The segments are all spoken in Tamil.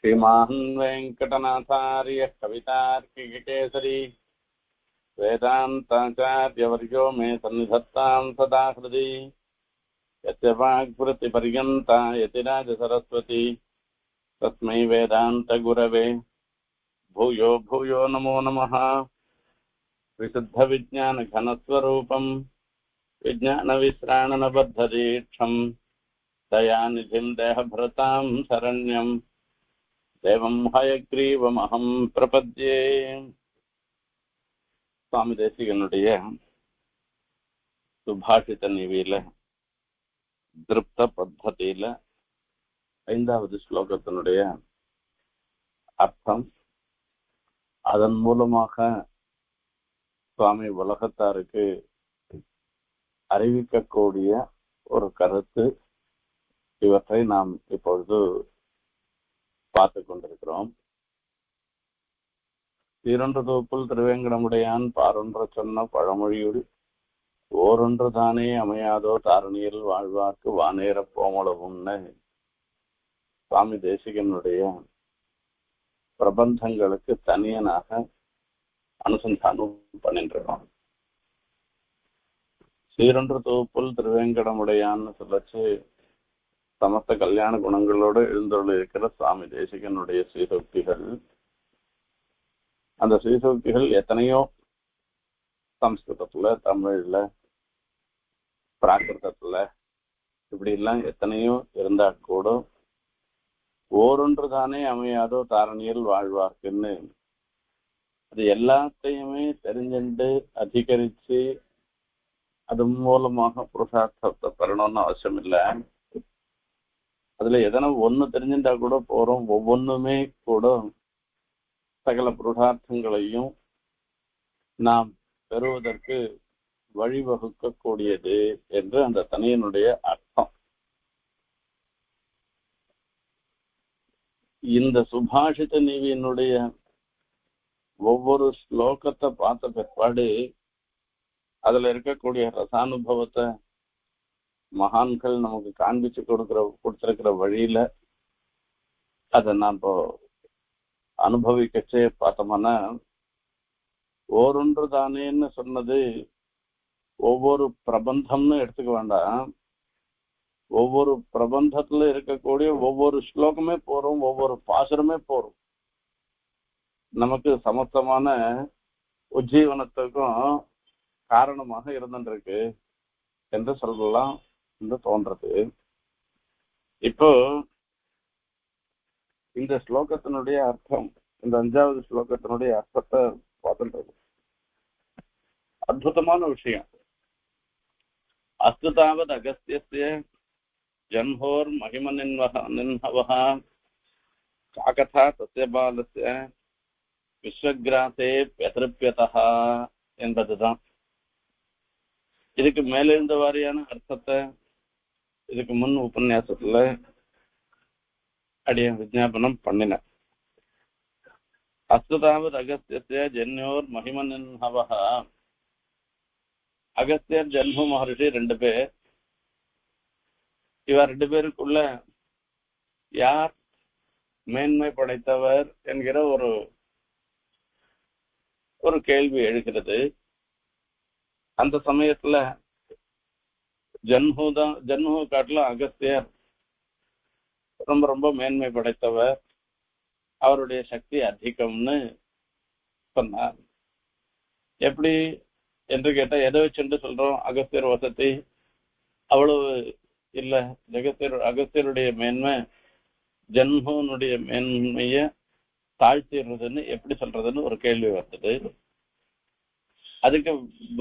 श्रीमान् वेङ्कटनाथार्यः कवितार्किकेसरी वेदान्ताचार्यवर्यो मे सन्निधत्तां सदा हृदि यस्य वाग्वृत्तिपर्यन्ता यतिराजसरस्वती तस्मै वेदान्तगुरवे भूयो भूयो नमो नमः। विशुद्धविज्ञानघनस्वरूपं विज्ञानविश्राणनबद्धदीक्षं दयानिधिं देहभृतां शरण्यं देवं हयग्रीवमहं प्रपद्ये. சுவாமி தேசிகனுடைய சுபாஷித நிவியில திருப்த பத்ததியில 5வது ஸ்லோகத்தினுடைய அர்த்தம், அதன் மூலமாக சுவாமி உலகத்தாருக்கு அறிவிக்கக்கூடிய ஒரு கருத்து, இவற்றை நாம் இப்பொழுது பார்த்து கொண்டிருக்கிறோம். சீரொன்று தொகுப்புள் திருவேங்கடமுடையான் பாரொன்ற சொன்ன பழமொழியுள் ஓரொன்று தானே அமையாதோ தாரணியில் வாழ்வார்க்கு வானேறப் போமளவும்னு சுவாமி தேசிகனுடைய பிரபந்தங்களுக்கு தனியனாக அனுசந்தானம் பண்ணிருக்கோம். சீரொன்று தொகுப்புள் திருவேங்கடமுடையான்னு சொல்லச்சு சமஸ்த கல்யாண குணங்களோடு எழுந்தொழு இருக்கிற சுவாமி தேசிகனுடைய ஸ்ரீசக்திகள். அந்த ஸ்ரீசக்திகள் எத்தனையோ சம்ஸ்கிருதத்துல, தமிழ்ல, பிராகிருதத்துல இப்படி எல்லாம் எத்தனையோ இருந்தா கூட ஓரொன்று தானே அமையாதோ தாரணியில் வாழ்வார்க்குன்னு அது எல்லாத்தையுமே தெரிஞ்சுண்டு அதிகரிச்சு அது மூலமாக புருஷார்த்தத்தை பெறணும்னு அவசியம் இல்லை. அதுல எதனா ஒண்ணு தெரிஞ்சுட்டா கூட போறோம். ஒவ்வொன்றுமே கூட சகல புருஷார்த்தங்களையும் நாம் பெறுவதற்கு வழிவகுக்க கூடியது என்று அந்த தனியனுடைய அர்த்தம். இந்த சுபாஷித நீவியினுடைய ஒவ்வொரு ஸ்லோகத்தை பார்த்த பிற்பாடு அதுல இருக்கக்கூடிய ரசானுபவத்தை மகான்கள் நமக்கு காண்பிச்சு கொடுத்திருக்கிற வழியில அதை நாம் இப்போ அனுபவிக்கச்சே பார்த்தோம்னா, ஓரொன்று தானேன்னு சொன்னது ஒவ்வொரு பிரபந்தம்னு எடுத்துக்க வேண்டாம். ஒவ்வொரு பிரபந்தத்துல இருக்கக்கூடிய ஒவ்வொரு ஸ்லோகமே போறோம், ஒவ்வொரு பாசுரமே போறோம், நமக்கு சமஸ்தமான உஜ்ஜீவனத்துக்கும் காரணமாக இருந்துருக்கு என்று சொல்லலாம் என்று தோன்றது. இப்போ இந்த ஸ்லோகத்தினுடைய அர்த்தம், இந்த 5வது ஸ்லோகத்தினுடைய அர்த்தத்தை பார்த்துட்டு அற்புதமான விஷயம். அஸ்துதாவது அகஸ்தியஸ்ய ஜன்ஹோர் மகிம நின்ஹவஹ சாகதா சத்யபாலஸ்ய விஸ்வக்ராசே பியத்ருப்யதஹ என்பதுதான். இதுக்கு மேலிருந்த வாரியான அர்த்தத்தை இதுக்கு முன் உபன்யாசத்துல அடிய விஜாபனம் பண்ணின. அஸ்துதாவது அகஸ்தியஸ்ய ஜன்யோர் மகிம நின்ஹவஹ. அகஸ்தியர் ஜன்ஹு மகர்ஷி 2 பேர். இவர் 2 பேருக்குள்ள யார் மேன்மை படைத்தவர் என்கிற ஒரு கேள்வி எழுகிறது. அந்த சமயத்துல ஜன்ஹு காட்டிலும் அகஸ்தியர் ரொம்ப ரொம்ப மேன்மை படைத்தவர், அவருடைய சக்தி அதிகம்னு சொன்னார். எப்படி என்று கேட்டா எதை வச்சுட்டு சொல்றோம்? அகஸ்தியர் வசதி அவ்வளவு இல்ல. அகஸ்தியருடைய மேன்மை ஜன்ஹுனுடைய மேன்மைய தாழ்த்திடுறதுன்னு எப்படி சொல்றதுன்னு ஒரு கேள்வி வந்தது. அதுக்கு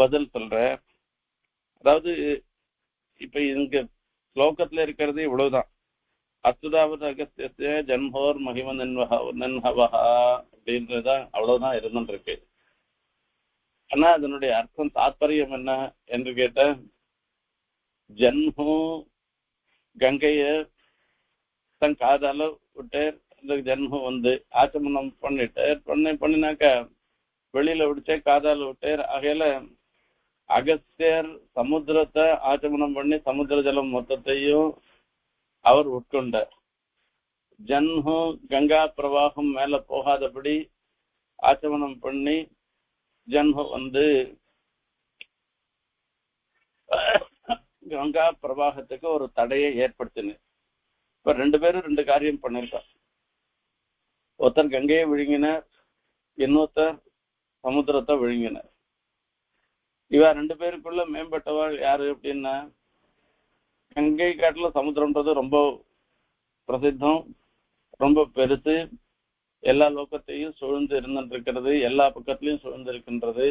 பதில் சொல்ற. அதாவது இப்ப இங்க ஸ்லோகத்துல இருக்கிறது இவ்வளவுதான். அஸ்துதாவது அகஸ்தியஸ்ய ஜன்ஹோர் மகிம நின்ஹவஹ அப்படின்றதுதான், அவ்வளவுதான் இருந்துருக்கு. ஆனா அதனுடைய அர்த்தம் தாத்பரியம் என்ன என்று கேட்ட, ஜன்ஹு கங்கைய தன் காதால விட்டார். அந்த ஜன்ஹு ஆச்சமனம் பண்ணினாக்க வெளியில விடுச்சே காதால விட்டார். ஆகையில அகஸ்தியர் சமுத்திரத்தை ஆச்சமனம் பண்ணி சமுத்திர ஜலம் மொத்தத்தையும் அவர் உட்கொண்டார். ஜன்ஹு கங்கா பிரவாகம் மேல போகாதபடி ஆச்சமனம் பண்ணி ஜன்ஹு கங்கா பிரவாகத்துக்கு ஒரு தடையை ஏற்படுத்தின. இப்ப 2 பேரும் 2 காரியம் பண்ணிருக்கான். ஒருத்தர் கங்கையை விழுங்கினார், இன்னொருத்தர் சமுத்திரத்தை விழுங்கினார். இவ 2 பேருக்குள்ள மேம்பட்டவள் யாரு அப்படின்னா, கங்கை காட்டுல சமுத்திரம்ன்றது ரொம்ப பிரசித்தம், ரொம்ப பெருசு, எல்லா லோகத்தையும் சூழ்ந்து இருந்துருக்கிறது, எல்லா பக்கத்திலையும் சூழ்ந்து இருக்கின்றது.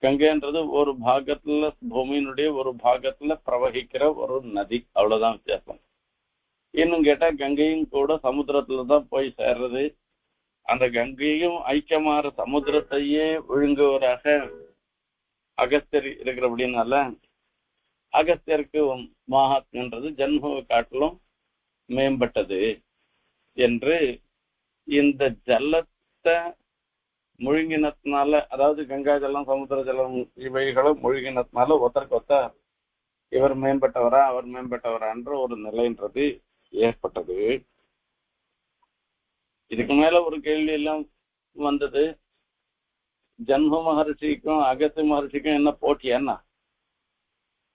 கங்கைன்றது ஒரு பாகத்துல, பூமியினுடைய ஒரு பாகத்துல பிரவகிக்கிற ஒரு நதி, அவ்வளவுதான் வித்தியாசம். இன்னும் கேட்டா கங்கையும் கூட சமுத்திரத்துலதான் போய் சேர்றது. அந்த கங்கையும் ஐக்கியமாற சமுத்திரத்தையே விழுங்குவராக அகஸ்தியர் இருக்கிறபடினால அகஸ்தியருக்கு மகாத்மன்றது ஜன்மவை காட்டிலும் மேம்பட்டது என்று இந்த ஜலத்தை முழுங்கினத்தினால, அதாவது கங்கா ஜலம் சமுத்திர ஜலம் இவைகளும் முழுங்கினத்தினால ஒருத்தருக்கு ஒருத்தர் இவர் மேம்பட்டவரா அவர் மேம்பட்டவரான்ற ஒரு நிலைன்றது ஏற்பட்டது. இதுக்கு மேல ஒரு கேள்வி எல்லாம் வந்தது, ஜன்ம மகர்ஷிக்கும் அகஸ்திய மகர்ஷிக்கும் என்ன போட்டி? என்ன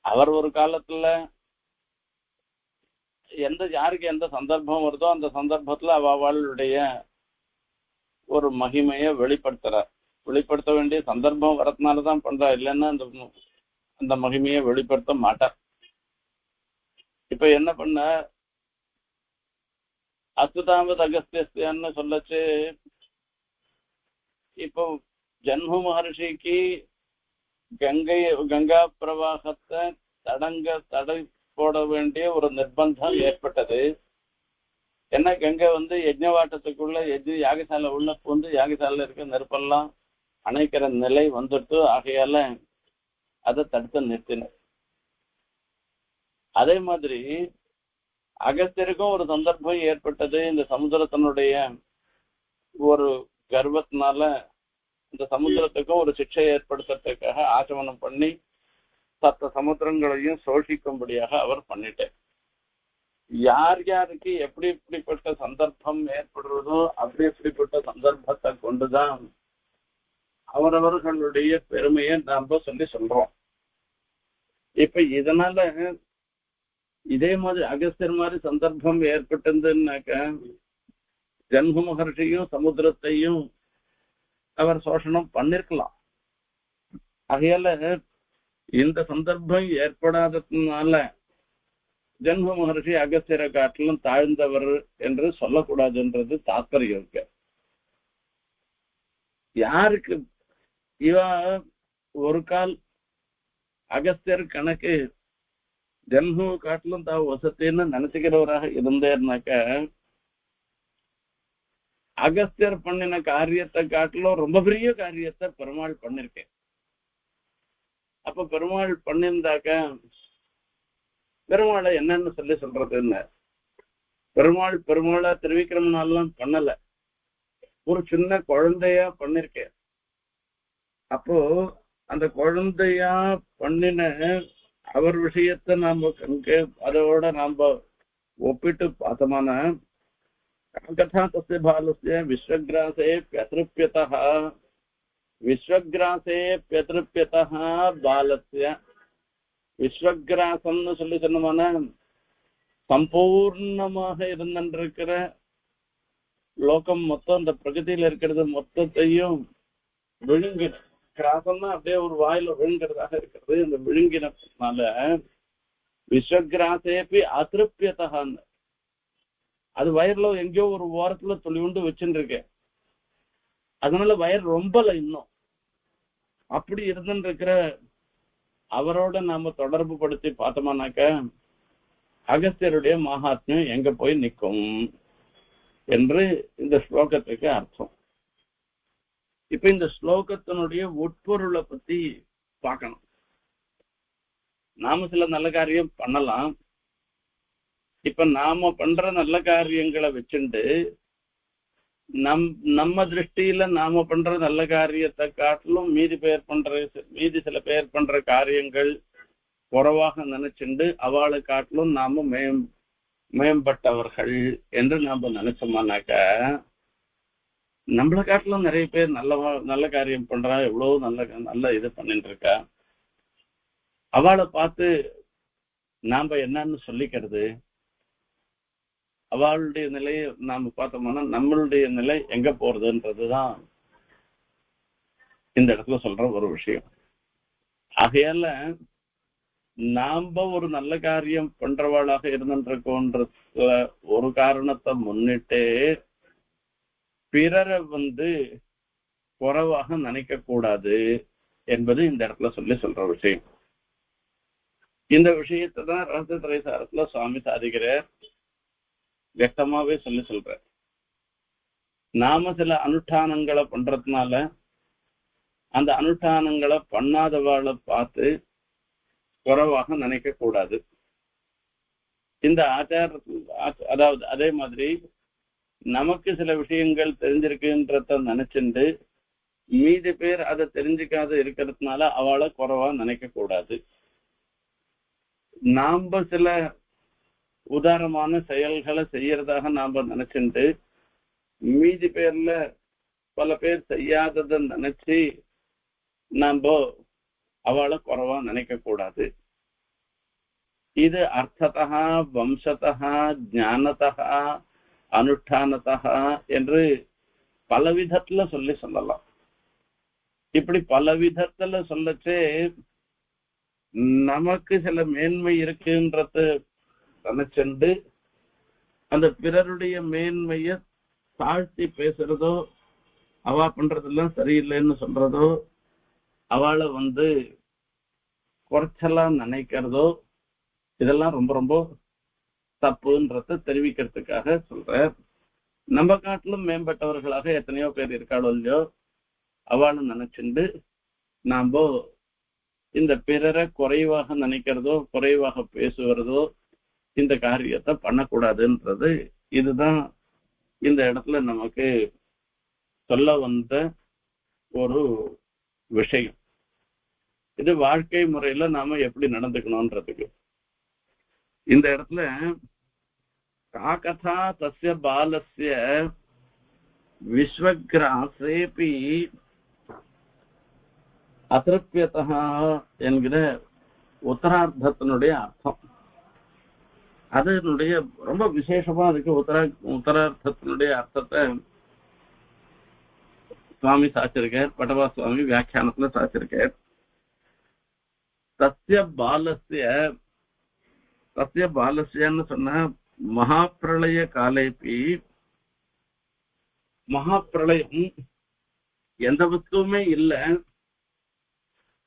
அவர் ஒரு காலத்துல யாருக்கு எந்த சந்தர்ப்பம் வருதோ அந்த சந்தர்ப்பத்துல அவளுடைய ஒரு மகிமையை வெளிப்படுத்த வேண்டிய சந்தர்ப்பம் வரதுனாலதான் பண்றா, இல்லைன்னா அந்த மகிமையை வெளிப்படுத்த மாட்டார். இப்ப என்ன பண்ண, அசுதாமத் அகஸ்தியன்னு சொல்லச்சு, இப்போ ஜன்ம மகர்ஷிக்கு கங்கா பிரவாகத்தை தடை போட வேண்டிய ஒரு நிர்பந்தம் ஏற்பட்டது. ஏன்னா கங்கை யஜ்ஞவாட்டத்துக்குள்ள யாகசாலை உள்ள பூந்து யாகசாலையில இருக்க நெருப்பெல்லாம் அணைக்கிற நிலை வந்துட்டு, ஆகையால அதை தடுத்து நிறுத்தின. அதே மாதிரி அகஸ்தியருக்கும் ஒரு சந்தர்ப்பம் ஏற்பட்டது. இந்த சமுத்திரத்தினுடைய ஒரு கர்வத்தினால இந்த சமுத்திரத்துக்கும் ஒரு சிக்ஷை ஏற்படுத்துறதுக்காக ஆச்சமனம் பண்ணி சத்த சமுத்திரங்களையும் சோஷிக்கும்படியாக அவர் பண்ணிட்டார். யார் யாருக்கு எப்படி எப்படிப்பட்ட சந்தர்ப்பம் ஏற்படுறதோ அப்படிப்பட்ட சந்தர்ப்பத்தை கொண்டுதான் அவரவர்களுடைய பெருமையை நாம சொல்றோம். இப்ப இதனால இதே மாதிரி அகஸ்தியர் மாதிரி சந்தர்ப்பம் ஏற்பட்டதுன்னாக்க ஜன்ம மகர்ஷியும் சமுத்திரத்தையும் அவர் சோஷணம் பண்ணிருக்கலாம். ஆகையால இந்த சந்தர்ப்பம் ஏற்படாததுனால ஜன்ம மகர்ஷி அகஸ்தியரை காட்டிலும் தாழ்ந்தவர் என்று சொல்லக்கூடாதுன்றது தாத்பரியம் இருக்கு. யாருக்கு இவ ஒரு கால் அகஸ்தியர் கணக்கு ஜன்ம காட்டிலும் தான் வசத்தின்னு நினைச்சுக்கிறவராக இருந்தேன்னாக்க, அகஸ்தியர் பண்ணின காரியத்தை காட்டிலும் ரொம்ப பெரிய காரியத்தை பெருமாள் பண்ணிருக்கேன். அப்ப பெருமாள் பண்ணிருந்தாக்க பெருமாளை என்னன்னு சொல்றதுன்னு, பெருமாளா திருவிக்கிரமனாலாம் பண்ணல, ஒரு சின்ன குழந்தையா பண்ணிருக்கேன். அப்போ அந்த குழந்தையா பண்ணின அவர் விஷயத்தை நாம அதோட நாம ஒப்பிட்டு பார்த்தோமான கதா தஸ்ய பாலஸ்ய விஸ்வக்ராசே பாலஸ்ய விஸ்வக்ராசம்னு சொல்லி சொன்னமான சம்பூர்ணமாக இருந்திருக்கிற லோகம் மொத்தம், அந்த பிரகதியில இருக்கிறது மொத்தத்தையும் விழுங்கின. கிராசம்னா அப்படியே ஒரு வாயில விழுங்கிறதாக இருக்கிறது. அந்த விழுங்கினால விஸ்வக்ராசேபி அதிருப்தியதான்னு, அது வயர்ல எங்கேயோ ஒரு ஓரத்துல துளிவுண்டு வச்சுட்டு இருக்கேன், அதனால வயர் ரொம்பல இன்னும். அப்படி இருந்துட்டு இருக்கிற அவரோட நாம தொடர்பு படுத்தி பார்த்தோம்னாக்க அகஸ்தியருடைய மகாத்மியம் எங்க போய் நிற்கும் என்று இந்த ஸ்லோகத்துக்கு அர்த்தம். இப்ப இந்த ஸ்லோகத்தினுடைய உட்பொருளை பத்தி பார்க்கணும். நாம சில நல்ல காரியம் பண்ணலாம். இப்ப நாம பண்ற நல்ல காரியங்களை வச்சுட்டு நம்ம திருஷ்டியில நாம பண்ற நல்ல காரியத்தை காட்டிலும் மீதி சில பேர் பண்ற காரியங்கள் குறைவாக நினைச்சுண்டு அவளை காட்டிலும் நாம மேம்பட்டவர்கள் என்று நாம நினைச்சோம்னாக்க நம்மளை காட்டிலும் நிறைய பேர் நல்ல காரியம் பண்றா, எவ்வளவு நல்ல இது பண்ணிட்டு இருக்கா. அவளை பார்த்து நாம என்னன்னு சொல்லிக்கிறது? அவளுடைய நிலையை நாம பார்த்தோம்னா நம்மளுடைய நிலை எங்க போறதுன்றதுதான் இந்த இடத்துல சொல்ற ஒரு விஷயம். ஆகையால நாம ஒரு நல்ல காரியம் பண்றவாளாக இருந்துருக்கோன்ற ஒரு காரணத்தை முன்னிட்டு பிறரை குறைவாக நினைக்க கூடாது என்பது இந்த இடத்துல சொல்ற விஷயம். இந்த விஷயத்தை தான் ரகசிய திரைசாரத்துல சுவாமி சாதிக்கிறார், வியக்தமாவே சொல்ற. நாம சில அனுஷ்டானங்களை பண்றதுனால அந்த அனுஷ்டானங்களை பண்ணாதவாளை பார்த்து குறைவாக நினைக்க கூடாது. இந்த அதாவது அதே மாதிரி நமக்கு சில விஷயங்கள் தெரிஞ்சிருக்குன்றத நினைச்சுண்டு மீதி பேர் அதை தெரிஞ்சுக்காத இருக்கிறதுனால அவளை குறைவா நினைக்க கூடாது. நாம சில உதாரணமான செயல்களை செய்யறதாக நாம நினைச்சுண்டு மீதி பேர்ல பல பேர் செய்யாததை நினைச்சு நாம அவளை குறைவா நினைக்க கூடாது. இது அர்த்தத்தா, வம்சத்தா, ஞானத்தா, அனுஷ்டானத்தா என்று பலவிதத்துல சொல்லலாம். இப்படி பலவிதத்துல சொல்லச்சே நமக்கு சில மேன்மை இருக்குன்றது நினைச்சுண்டு அந்த பிறருடைய மேன்மைய தாழ்த்தி பேசுறதோ, அவ பண்றதெல்லாம் சரியில்லைன்னு சொல்றதோ, அவளை குறைச்சலா நினைக்கிறதோ, இதெல்லாம் ரொம்ப ரொம்ப தப்புன்றத தெரிவிக்கிறதுக்காக சொல்ற. நம்ம காட்டிலும் மேம்பட்டவர்களாக எத்தனையோ பேர் இருக்காளோ இல்லையோ, அவளை நினைச்சுண்டு நாம இந்த பிறரை குறைவாக நினைக்கிறதோ குறைவாக பேசுவதோ இந்த காரியத்தை பண்ணக்கூடாதுன்றது இதுதான் இந்த இடத்துல நமக்கு சொல்ல வந்த ஒரு விஷயம். இது வாழ்க்கை முறையில நாம எப்படி நடந்துக்கணும்ன்றதுக்கு இந்த இடத்துல காகதா தஸ்ய பாலஸ்ய விஸ்வக்ராசேபி அதிருப்தியதா என்கிற உத்தரார்த்தத்தினுடைய அர்த்தம். அதனுடைய ரொம்ப விசேஷமா இருக்கு. உத்தரார்த்தத்தினுடைய அர்த்தத்தை சுவாமி சாச்சிருக்கார், பட்டவா சுவாமி வியாக்கியானத்துல சாச்சிருக்கார். சத்திய பாலஸ்யன்னு சொன்ன மகாபிரளய காலேபி, மகாபிரளயம் எந்த வஸ்துவுமே இல்லை,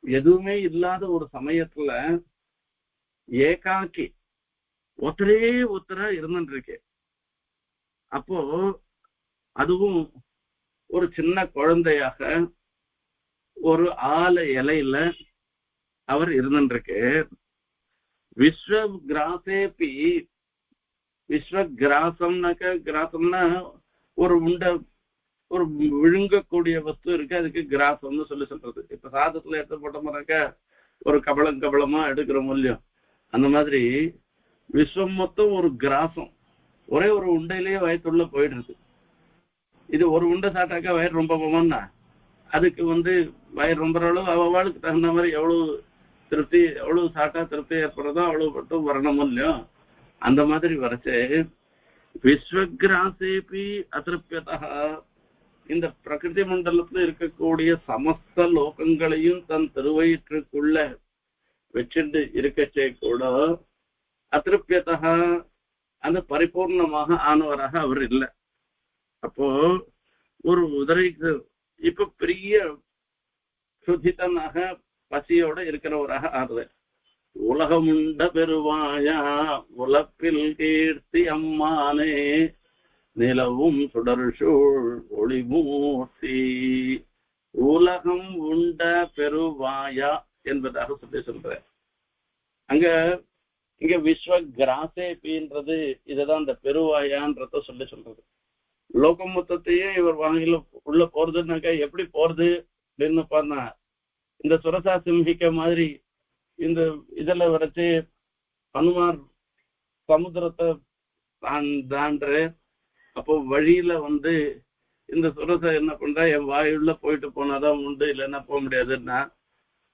எதுவுமே இல்லாத ஒரு சமயத்துல ஏகாக்கி ஒத்தர இருந்துட்டு இருக்கு. அப்போ அதுவும் ஒரு சின்ன குழந்தையாக ஒரு ஆல இலையில அவர் இருந்துருக்கு. விஸ்வகிராசேபி, விஸ்வகிராசம்னாக்க கிராசம்னா ஒரு ஒரு விழுங்கக்கூடிய வஸ்து இருக்கு, அதுக்கு கிராசம்னு சொல்றது. இப்ப சாதத்துல எடுத்துப்பட்டோம்னாக்க ஒரு கபளமா எடுக்கிற மூலியம், அந்த மாதிரி விஸ்வம் மொத்தம் ஒரு கிராசம், ஒரே ஒரு உண்டையிலேயே வயத்துள்ள போயிடுறது. இது ஒரு உண்டை சாட்டாக்கா வயிறு ரொம்ப போமான்னா அதுக்கு வயிறு ரொம்ப அளவு அவளுக்கு தகுந்த மாதிரி எவ்வளவு திருப்தி, எவ்வளவு சாட்டா திருப்தி ஏற்படுறதோ அவ்வளவு மட்டும் வரணும் இல்லையோ, அந்த மாதிரி வரைச்சு விஸ்வகிராசேபி அதிருப்தியதா, இந்த பிரகிருதி மண்டலத்துல இருக்கக்கூடிய சமஸ்த லோகங்களையும் தன் திருவயிற்றுக்குள்ள வச்சுட்டு இருக்கச்சே கூட அதிருப்தியதா அந்த பரிபூர்ணமாக ஆனவராக அவர் இல்லை. அப்போ ஒரு உதவிக்கு இப்ப பெரிய சுதித்தனாக பசியோட இருக்கிறவராக ஆறுது. உலகமுண்ட பெருவாயா உலப்பில் கீர்த்தி அம்மானே நிலவும் சுடர்சூழ் ஒளிமூர்த்தி, உலகம் உண்ட பெருவாயா என்பதாக சொல்ற. இங்க விஸ்வகிராசேபின்றது இதுதான் இந்த பெருவாயான்றத சொல்றது. லோகம் மொத்தத்தையே இவர் வாங்கில உள்ள போறதுன்னாக்கா எப்படி போறது அப்படின்னு பார்த்தா, இந்த சுரசா சிம்ஹிக்க மாதிரி இந்த இதுல வரைச்சு ஹனுமார் சமுத்திரத்தை தான்ற. அப்போ வழியில இந்த சுரசை என்ன பண்றா, என் வாயுள்ள போயிட்டு போனாதான் உண்டு, இல்லைன்னா போக முடியாதுன்னா.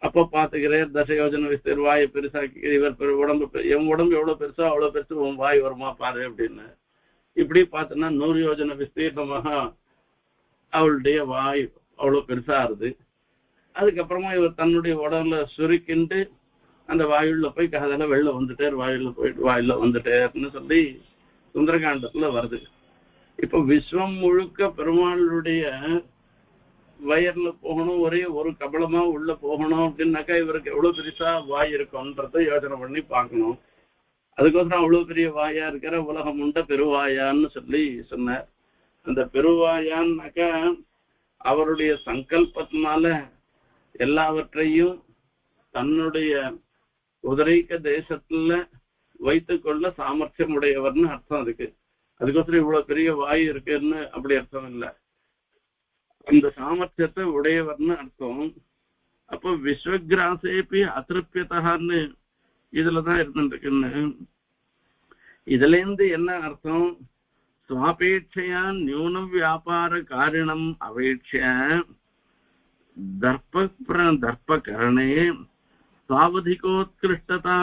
அப்போ பாத்துக்கிறேன், தசயோஜன விஸ்தீர் வாயை பெருசாக்கி இவர் உடம்பு, என் உடம்பு எவ்வளவு பெருசோ அவ்வளவு பெருசு உன் வாய் வருமா பாரு அப்படின்னு. இப்படி பார்த்தோன்னா 100 யோஜன விஸ்தீர்ணமாக அவளுடைய வாய் அவ்வளவு பெருசா ஆறுது. அதுக்கப்புறமா இவர் தன்னுடைய உடம்புல சுருக்கிண்டு அந்த வாயுள்ள போய் கதையில வெளில வந்துட்டார், வாயுள்ள போயிட்டு வாயில வந்துட்டார்னு சொல்லி சுந்தரகாண்டத்துல வருது. இப்ப விஸ்வம் முழுக்க பெருமாளுடைய வயர்ல போகணும், ஒரே ஒரு கபலமா உள்ள போகணும் அப்படின்னாக்கா இவருக்கு எவ்வளவு பெருசா வாய் இருக்கும்ன்றத யோசனை பண்ணி பார்க்கணும். அதுக்கோசரம் அவ்வளவு பெரிய வாயா இருக்கிற உலகம் உண்ட பெருவாயான்னு சொல்லி சொன்னார். அந்த பெருவாயான்னாக்கா அவருடைய சங்கல்பத்தினால எல்லாவற்றையும் தன்னுடைய உதரைக்க தேசத்துல வைத்துக் கொள்ள சாமர்த்தியம் உடையவர்னு அர்த்தம் அதுக்கு. அதுக்கோசரம் இவ்வளவு பெரிய வாய் இருக்குன்னு அப்படி அர்த்தம் இல்லை, அந்த சாமர்த்தியத்தை உடையவர்னு அர்த்தம். அப்போ விஸ்வகிராசேபி அதிருப்தியதான்னு இதுலதான் இருந்துருக்குன்னு. இதுல இருந்து என்ன அர்த்தம், சுவாபேட்சையா நியூன வியாபார காரிணம் அபேட்ச தர்ப்பகரணே சாவதிகோத்கிருஷ்டதா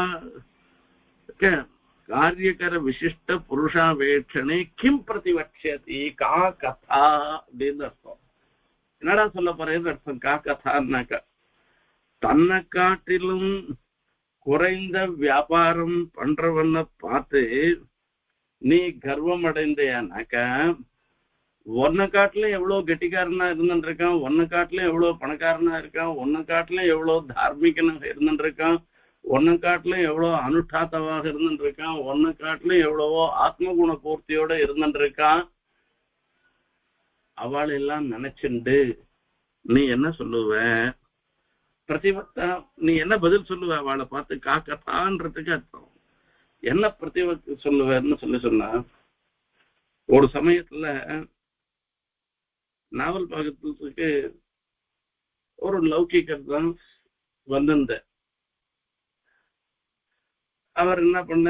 காரியகர விசிஷ்ட புருஷாவேட்சணே கிம் பிரதிவட்சதி கா கதா அப்படின்னு அர்த்தம். என்னடா சொல்ல போறேன்னு அர்த்தம் கா கதான்னாக்கா, தன்னை காட்டிலும் குறைந்த வியாபாரம் பண்றவன பார்த்து நீ கர்வம் அடைந்தையானாக்கா, ஒன்ன காட்டிலும் எவ்வளவு கெட்டிக்காரனா இருந்துருக்கான், ஒன்ன காட்டிலும் எவ்வளவு பணக்காரனா இருக்கான், ஒன்ன காட்டிலும் எவ்வளவு தார்மீகனாக இருந்துருக்கான், ஒன்ன காட்டிலும் எவ்வளவு அனுஷ்டாத்தவாக இருந்துருக்கான், ஒன்ன காட்டிலும் எவ்வளவோ ஆத்மகுண பூர்த்தியோட இருந்துருக்கான். அவள் எல்லாம் நினைச்சுண்டு நீ என்ன சொல்லுவ பிரதிவக்தா, நீ என்ன பதில் சொல்லுவ அவளை பார்த்து காக்கத்தான்றதுக்கு அர்த்தம். என்ன பிரதிவக்தி சொல்லுவேன்னு சொன்னா, ஒரு சமயத்துல நாவல் பாகத்துக்கு ஒரு லௌகிகர் தான் வந்திருந்த. அவர் என்ன பண்ண,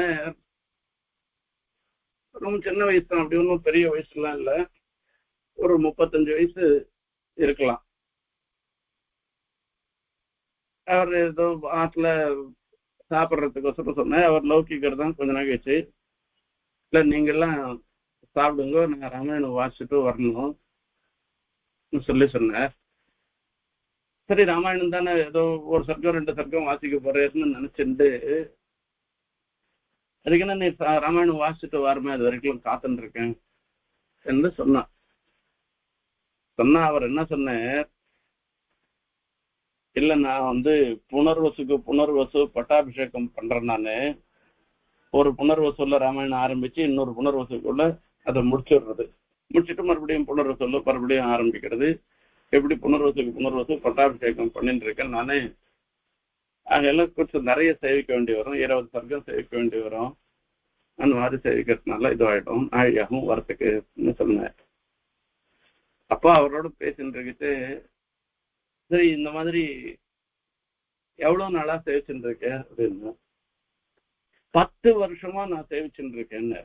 ரொம்ப சின்ன வயசு தான், அப்படி ஒன்றும் பெரிய வயசுலாம் இல்லை, ஒரு 35 வயசு இருக்கலாம். அவர் ஏதோ ஆற்றுல சாப்பிட்றதுக்கோசரம் சொன்னேன். அவர் லௌகிகர் தான். கொஞ்ச நாள் கழிச்சு, இல்லை நீங்கள்லாம் சாப்பிடுங்க, நான் ராமாயணம் வாசிச்சுட்டு வரணும் சொல்லி சொன்னார். சரி, ராமாயணம் தானே, ஏதோ ஒரு சர்க்கம் 2 சர்க்கம் வாசிக்க போறேன்னு நினைச்சுட்டு, அதுக்குன்னா நீ ராமாயணம் வாசிச்சுட்டு வரமே, அது வரைக்கும் காத்துன்னு இருக்கேன் என்று சொன்னான். அவர் என்ன சொன்னார், இல்ல நான் புனர்வசு பட்டாபிஷேகம் பண்றேன். நானு ஒரு புனர்வசூல ராமாயணம் ஆரம்பிச்சு இன்னொரு புனர்வசுக்குள்ள அதை முடிச்சுட்டு மறுபடியும் புனர்வசூல மறுபடியும் ஆரம்பிக்கிறது. எப்படி புனர்வசு பட்டாபிஷேகம் பண்ணிட்டு இருக்கேன் நானு. அதெல்லாம் கொஞ்சம் நிறைய சேவிக்க வேண்டி வரும், 20 சர்க்கம் சேவிக்க வேண்டி வரும். அந்த மாதிரி சேவிக்கிறதுனால இதுவாயிடும், நாழியாகவும் வரத்துக்குன்னு சொன்னேன். அப்பா அவரோட பேசிட்டு இருக்கிட்டு, சரி இந்த மாதிரி எவ்வளவு நாளா சேவிச்சுட்டு இருக்கேன் அப்படின்னு. 10 வருஷமா நான் சேவிச்சுட்டு இருக்கேன்னு.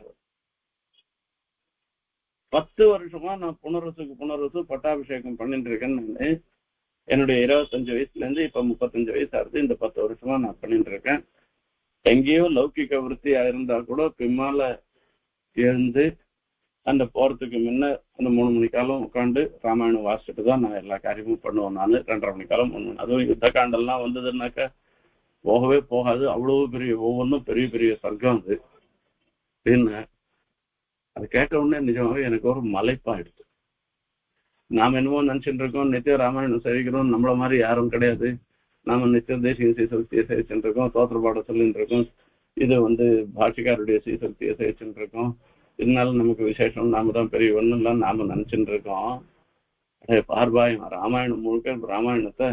10 வருஷமா நான் புனர்வசு பட்டாபிஷேகம் பண்ணிட்டு இருக்கேன்னு. என்னுடைய 25 வயசுல இருந்து இப்ப 35 வயசு ஆகுது. இந்த 10 வருஷமா நான் பண்ணிட்டு இருக்கேன். எங்கேயோ லௌகிக விருத்தியா இருந்தா கூட பின்னால எழுந்து அந்த போறதுக்கு முன்ன அந்த 3 மணி காலம் உட்காந்து ராமாயணம் வாசிச்சுட்டு தான் நான் எல்லா காரியமும் பண்ணுவேன். நான் 2:30 மணி காலம் பண்ணுவேன். அதுவும் யுத்த காண்டெல்லாம் வந்ததுன்னாக்கா போகவே போகாது. அவ்வளவு பெரிய ஒவ்வொன்றும் பெரிய பெரிய சர்க்கம் அது அப்படின்னு. அது கேட்ட உடனே நிஜமாவே எனக்கு ஒரு மலைப்பாயிடுச்சு. நாம என்னமோ நினைச்சுட்டு இருக்கோம், நித்தியம் ராமாயணம் சேவிக்கிறோம், நம்மள மாதிரி யாரும் கிடையாது. நாம நித்தியம் தேசிய சீசக்தியை சேவிச்சுட்டு இருக்கோம், தோத்திரப்பாட சொல்லிட்டு இருக்கோம், இது பாஷிகாருடைய சீசக்தியை சேவிச்சுட்டு இருக்கோம். இருந்தாலும் நமக்கு விசேஷம், நாம தான் பெரியவன்னுலாம் நாம நினைச்சுட்டு இருக்கோம். பார்பாயம் ராமாயணம் முழுக்க ராமாயணத்தை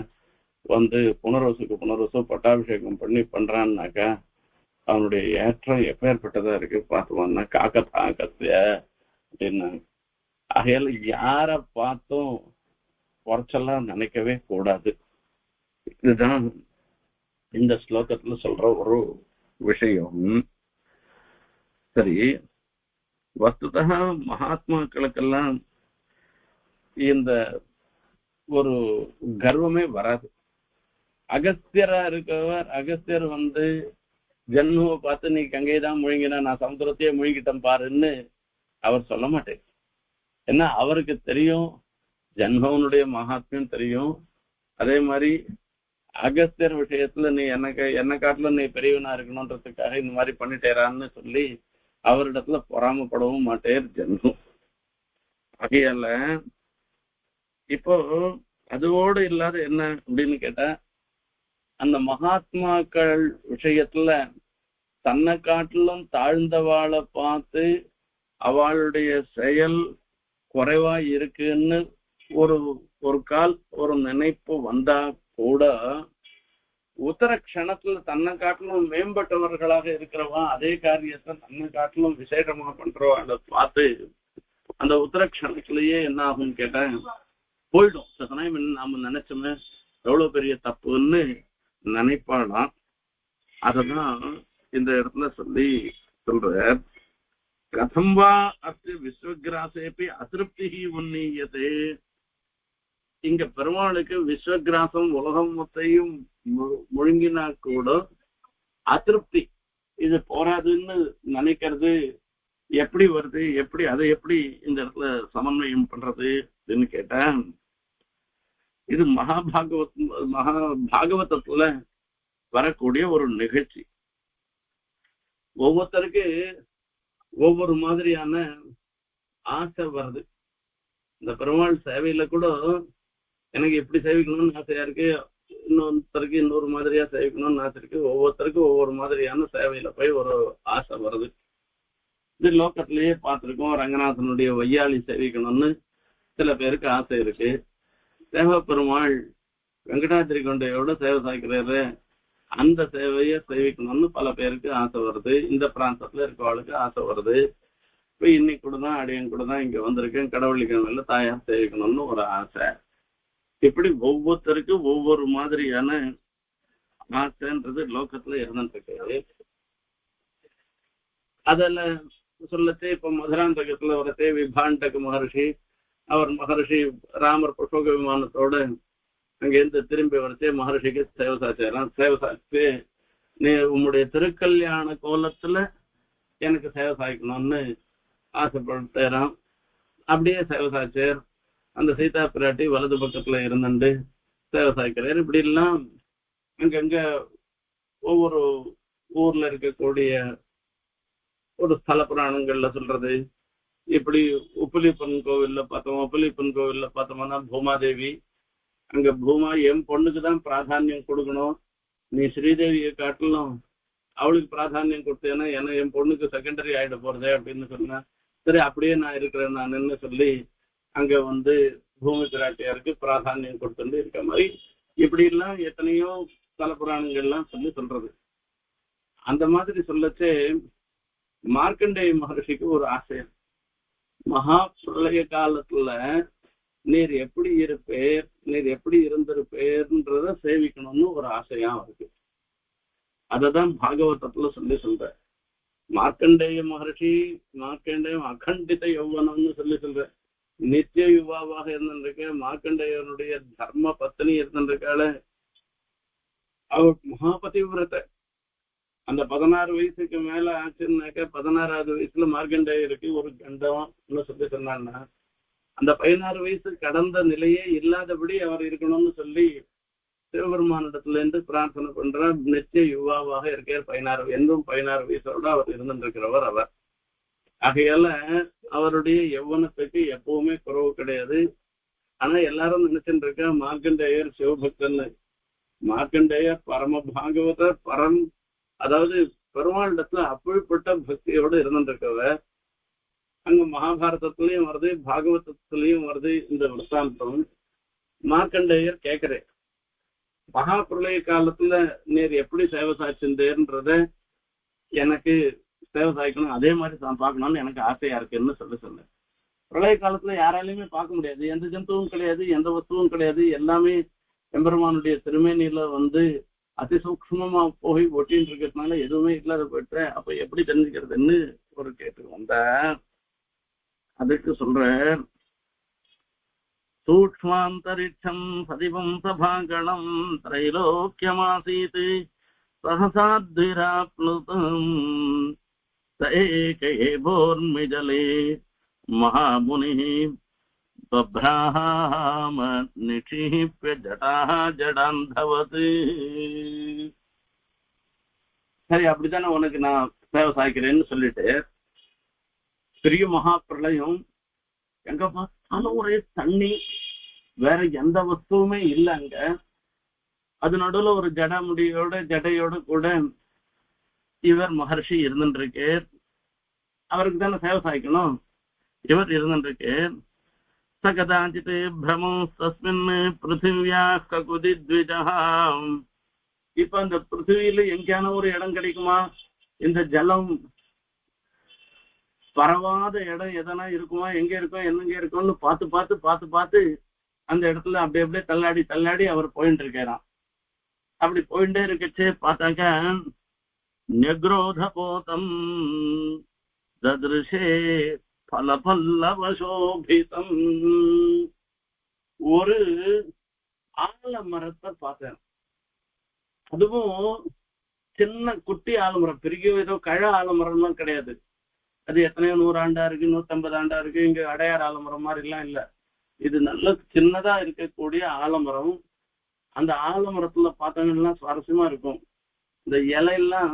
புனர்வசு பட்டாபிஷேகம் பண்ணி பண்றான்னாக்கா அவனுடைய ஏற்றம் எப்பேற்பட்டதா இருக்கு பார்த்துவான்னா காக்கத்தா கத்திய அப்படின்னா. ஆகையால யார பார்த்தும் குறைச்செல்லாம் நினைக்கவே கூடாது. இதுதான் இந்த ஸ்லோகத்துல சொல்ற ஒரு விஷயம். சரி, வஸ்துதா மகாத்மாக்களுக்கெல்லாம் இந்த ஒரு கர்வமே வராது. அகஸ்தியரா இருக்கவர் அகஸ்தியர் ஜென்மவை பார்த்து நீ கங்கை தான் முழுங்கினா நான் சமுத்திரத்தையே முழுங்கிட்டேன் பாருன்னு அவர் சொல்ல மாட்டேன். ஏன்னா அவருக்கு தெரியும் ஜென்மவனுடைய மகாத்மியம் தெரியும். அதே மாதிரி அகஸ்தியர் விஷயத்துல நீ என்ன காட்டிலும் நீ பெரியவனா இருக்கணும்ன்றதுக்காக இந்த மாதிரி பண்ணிட்டேரான்னு சொல்லி அவரிடத்துல பொறாமப்படவும் மாட்டேர் ஜென்மம். ஆகையால இப்போ அதோடு இல்லாத என்ன அப்படின்னு கேட்டா, அந்த மகாத்மாக்கள் விஷயத்துல தன்னை காட்டிலும் தாழ்ந்தவாளை பார்த்து அவளுடைய செயல் குறைவா இருக்குன்னு ஒரு கால் ஒரு நினைப்பு வந்தா கூட உத்தர க்ஷணத்துல தன்னை காட்டிலும் மேம்பட்டவர்களாக இருக்கிறவா அதே காரியத்தை தன்னை காட்டிலும் விசேஷமா பண்றவாளை பார்த்து அந்த உத்தர க்ஷணத்திலேயே என்ன ஆகும்னு கேட்டேன் போயிடும். சமயம் நாம நினைச்சோமே எவ்வளவு பெரிய தப்புன்னு நினைப்பாளாம். அததான் இந்த இடத்துல சொல்ற கதம்பா அத்து விஸ்வகிராசேபி அதிருப்தி உன்னீயதே. இங்க பெருமாளுக்கு விஸ்வகிராசம் உலகம் மொத்தையும் முழுங்கினா கூட அதிருப்தி இது போராதுன்னு நினைக்கிறது எப்படி வருது, அதை எப்படி இந்த இடத்துல சமன்வயம் பண்றது அப்படின்னு கேட்டேன். இது மகாபாகவதத்துல வரக்கூடிய ஒரு நிகழ்ச்சி. ஒவ்வொருத்தருக்கு ஒவ்வொரு மாதிரியான ஆசை வருது. இந்த பெருமாள் சேவையில கூட எனக்கு எப்படி சேவிக்கணும்னு ஆசையா இருக்கு, இன்னொருத்தருக்கு இன்னொரு மாதிரியா சேவிக்கணும்னு ஆசை இருக்கு. ஒவ்வொருத்தருக்கும் ஒவ்வொரு மாதிரியான சேவையில போய் ஒரு ஆசை வருது. இது லோக்கத்திலேயே பார்த்திருக்கோம். ரங்கநாதனுடைய வையாளி சேவிக்கணும்னு சில பேருக்கு ஆசை இருக்கு. தேவ பெருமாள் வெங்கடாத்திரி கொண்டையோட சேவை சாய்க்கிறாரு, அந்த சேவையை சேவிக்கணும்னு பல பேருக்கு ஆசை வருது. இந்த பிராந்தத்துல இருக்கவளுக்கு ஆசை வருது. இப்ப இன்னைக்கு கூட தான் அடியன் கூட தான் இங்க வந்திருக்கேன், கடவுளிக்கிழமையில தாயார் சேவிக்கணும்னு ஒரு ஆசை. இப்படி ஒவ்வொருத்தருக்கும் ஒவ்வொரு மாதிரியான ஆசைன்றது லோக்கத்துல இருந்துருக்கு. அதுல சொல்லத்தே இப்ப மதுராந்தகத்துல வரத்தே விபாண்டக மகர்ஷி, அவர் மகர்ஷி ராமர் புஷ்பக விமானத்தோட அங்கிருந்து திரும்பி வரச்சே மகர்ஷிக்கு சேவை சாச்சாராம். சேவை சாய்ச்சு நீ உம்முடைய திருக்கல்யாண கோலத்துல எனக்கு சேவை சாய்க்கணும்னு ஆசைப்பட்டாராம். அப்படியே சேவை சாய்ச்சார். அந்த சீதா பிராட்டி வலது பக்கத்துல இருந்துட்டு சேவை சாய்க்கிறார். இப்படி எல்லாம் அங்கங்க ஒவ்வொரு ஊர்ல இருக்கக்கூடிய ஒரு ஸ்தல புராணங்கள்ல சொல்றது. இப்படி உப்பிலிப்பன் கோவில்ல பார்த்தோம்னா பூமாதேவி, அங்க பூமா என் பொண்ணுக்குதான் பிராதானியம் கொடுக்கணும், நீ ஸ்ரீதேவியை காட்டிலும் அவளுக்கு பிராதானியம் கொடுத்தேன்னா என் பொண்ணுக்கு செகண்டரி ஆயிட போறதே அப்படின்னு சொன்னா, சரி அப்படியே நான் இருக்கிறேன் நான் சொல்லி அங்க பூமி பிராட்டியாருக்கு பிராதானியம் கொடுத்துட்டு இருக்க மாதிரி இப்படி எல்லாம் எத்தனையோ ஸ்தல புராணங்கள்லாம் சொல்றது. அந்த மாதிரி சொல்லச்சே மார்க்கண்டேய மகர்ஷிக்கு ஒரு ஆசை, மகா பிரளய காலத்துல நீர் எப்படி இருப்பேர், நீர் எப்படி இருந்திருப்பேர்ன்றத சேவிக்கணும்னு ஒரு ஆசையா இருக்கு. அததான் பாகவதத்துல சொல்ற. மார்க்கண்டேய மகர்ஷி மார்க்கண்டேயம் அகண்டித யௌவனம்னு சொல்ற. நித்திய யுவாவாக இருந்திருக்க மார்க்கண்டேயனுடைய தர்ம பத்னி இருந்திருக்காள, அவர் மகாபதிவிரத. அந்த 16 வயசுக்கு மேல ஆச்சுன்னாக்க 16வது வயசுல மார்க்கண்டேயருக்கு ஒரு கண்டம்னு சொன்னான்னா, அந்த 16 வயசு கடந்த நிலையே இல்லாதபடி அவர் இருக்கணும்னு சொல்லி சிவபெருமானிடத்துல இருந்து பிரார்த்தனை பண்றார். நித்திய யுவாவாக இருக்கார். 16 வயசோட அவர் இருந்துருக்கிறவர் அவர். ஆகையால அவருடைய யௌவனத்துக்கு எப்பவுமே குறவு கிடையாது. ஆனா எல்லாரும் நினைச்சுட்டு இருக்க மார்க்கண்டேயர் சிவபக்தன். மார்க்கண்டேயர் பரம பாகவதர், அதாவது பெருமாளிடத்துல அப்படிப்பட்ட பக்தியோடு இருந்துருக்கவர். அங்க மகாபாரதத்திலையும் வருது, பாகவதத்திலையும் வருது இந்த விற்த்தாந்தம். மார்க்கண்டேயர் கேட்கிறேன், மகா பிரளய காலத்துல நீர் எப்படி சேவை சாய்ச்சிருந்தேன்றத எனக்கு சேவை சாய்க்கணும், அதே மாதிரி தான் பார்க்கணும்னு எனக்கு ஆசையா இருக்குன்னு சொன்னேன். பிரளய காலத்துல யாராலையுமே பார்க்க முடியாது, எந்த ஜந்துவும் கிடையாது, எந்த வஸ்துவும் கிடையாது, எல்லாமே எம்பெருமானுடைய திருமேனியில அதிசூக்ஷ்மமா போய் ஒட்டின்னு இருக்கிறதுனால எதுவுமே இல்லாத போயிட்டு அப்ப எப்படி தெரிஞ்சுக்கிறதுன்னு ஒரு கேட்டு வந்த. அதுக்கு சொல்ற சூக்ஷ்மாந்தரிக்ஷம் சதிவம் சபாகணம் திரைலோக்கியமாசீத் சஹசாத்விராப்ளுதம் ஏகேபோர்மிஜலே மகாமுனிः பப்ராம நிஷிப்ய ஜடாः ஜடாந்தவத். சரி, அப்படித்தானே உனக்கு நான் சேவை சாய்க்கிறேன்னு சொல்லிட்டு பெரிய மகா பிரளயம், எங்க பார்த்தாலும் ஒரே தண்ணி, வேற எந்த வஸ்துவுமே இல்லை அங்க. அது நடுவுல ஒரு ஜடையோட கூட இவர் மகர்ஷி இருந்துருக்கு. அவருக்கு தானே சேவை சாய்க்கணும். இவர் இருந்துருக்கு. சகதாஞ்சித் பிரமம் தஸ்மின் பிருத்திவியா ககுதி த்விஜா. இப்ப அந்த பிருத்திவியில எங்கேயான ஒரு இடம் கிடைக்குமா, இந்த ஜலம் பரவாத இடம் எதனா இருக்குமா, எங்க இருக்கும் என்னங்க இருக்கும்னு பார்த்து பார்த்து பார்த்து பார்த்து அந்த இடத்துல அப்படியே தள்ளாடி தள்ளாடி அவர் போயிட்டு இருக்காராம். அப்படி போயிட்டே இருக்கச்சே பார்த்தாக்க நெக்ரோத போதம் தத்ருஷே பலபல்லவசோபிதம் ஒரு ஆலமரத்தை பார்த்தேன். அதுவும் சின்ன குட்டி ஆலமரம், பெரிய ஏதோ கழ ஆலமரம்லாம் கிடையாது. அது எத்தனையோ 100 ஆண்டா இருக்கு, 150 ஆண்டா இருக்கு. இங்க அடையார் ஆலமரம் மாதிரி எல்லாம் இல்ல. இது நல்ல சின்னதா இருக்கக்கூடிய ஆலமரம். அந்த ஆலமரத்துல பார்த்தாங்கன்னா சுவாரஸ்யமா இருக்கும். இந்த இலையெல்லாம்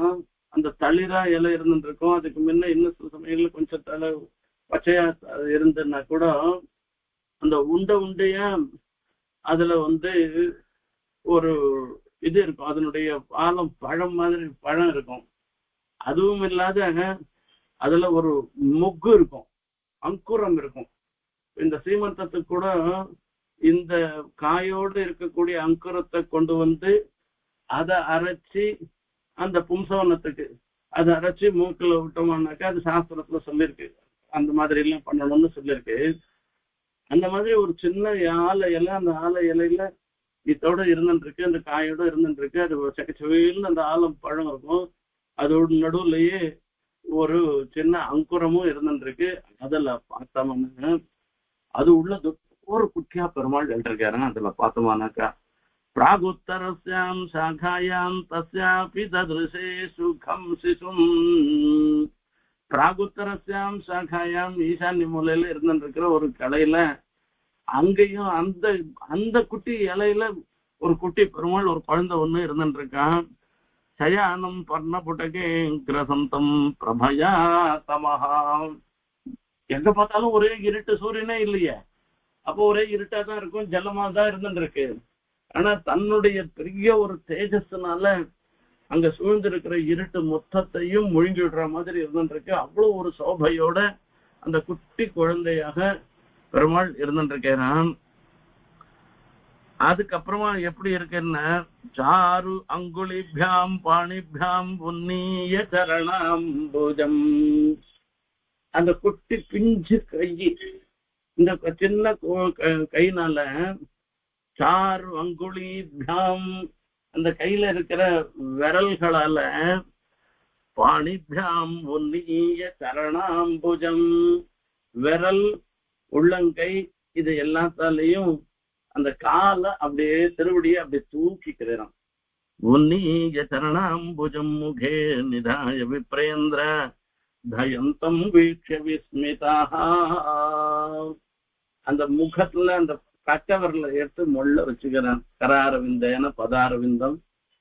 அந்த தளிரா இலை இருந்துட்டு இருக்கும். அதுக்கு முன்ன இன்னும் சில சமயங்கள்ல கொஞ்சம் தலை பச்சையா இருந்துன்னா கூட அந்த உண்டையா அதுல ஒரு இது இருக்கும். அதனுடைய ஆலம் பழம் மாதிரி பழம் இருக்கும். அதுவும் இல்லாத அதுல ஒரு மொக்கு இருக்கும், அங்குரம் இருக்கும். இந்த சீமந்தத்துக்கு கூட இந்த காயோடு இருக்கக்கூடிய அங்குரத்தை கொண்டு அதை அரைச்சி அந்த பும்சவனத்துக்கு அதை அரைச்சி மூக்குல விட்டோம்னாக்கா அது சாஸ்திரத்துல சொல்லியிருக்கு. அந்த மாதிரி எல்லாம் பண்ணணும்னு சொல்லியிருக்கு. அந்த மாதிரி ஒரு சின்ன ஆலை இலை, அந்த ஆலை இலையில இதோட இருந்துருக்கு, அந்த காயோட இருந்துருக்கு. அது செக்கச்சவையில் அந்த ஆலம் பழம் இருக்கும். அதோட நடுவுலயே ஒரு சின்ன அங்குரமும் இருந்துருக்கு. அதுல பார்த்தோம்னா அது உள்ள ஒரு குட்டியா பெருமாள் எழுதிருக்காரு. அதுல பார்த்தோம்னாக்கா பிராகுத்தரஸ்யாம் சாகாயாம் தஸ்யாபி தத்ருஷே சுகம் சிசும். பிராகுத்தரஸ்யாம் சாகாயாம் ஈசான்ய மூலையில இருந்துருக்கிற ஒரு கலையில அங்கேயும் அந்த அந்த குட்டி இலையில ஒரு குட்டி பெருமாள் ஒரு குழந்தை ஒண்ணு இருந்துருக்கான். சயானம் பர்ண புட்டகே கிரசந்தம் பிரபயா தமஹா. எங்க பார்த்தாலும் ஒரே இருட்டு, சூரியனே இல்லையே. அப்போ ஒரே இருட்டா தான் இருக்கும், ஜலமா தான் இருந்துருக்கு. ஆனா தன்னுடைய பெரிய ஒரு தேஜஸ்னால அங்க சூழ்ந்திருக்கிற இருட்டு மொத்தத்தையும் முழுங்கி விடுற மாதிரி இருந்துருக்கு. அவ்வளவு ஒரு சோபையோட அந்த குட்டி குழந்தையாக பெருமாள் இருந்துருக்கிறான். அதுக்கப்புறமா எப்படி இருக்குன்னா சாரு அங்குலிபியாம் பாணிபியாம் புண்ணிய சரணாம் பூஜம். அந்த குட்டி பிஞ்சு கை, இந்த சின்ன கைனால சாரு அங்குலிபியாம் அந்த கையில இருக்கிற விரல்களால பாணிபியாம் புண்ணிய சரணாம் பூஜம், விரல் உள்ளங்கை இது எல்லாத்தாலையும் அந்த காலை அப்படியே திருவடியை அப்படியே தூக்கிக்கிறான். உன்னீய சரணாம்புஜம் முகே நிதாய விப்ரேந்திர தயந்தம் வீட்ச விஸ்மிதாக. அந்த முகத்துல அந்த கச்சவரில் எடுத்து மொள்ள வச்சுக்கிறான். கராரவிந்தேன பதாரவிந்தம்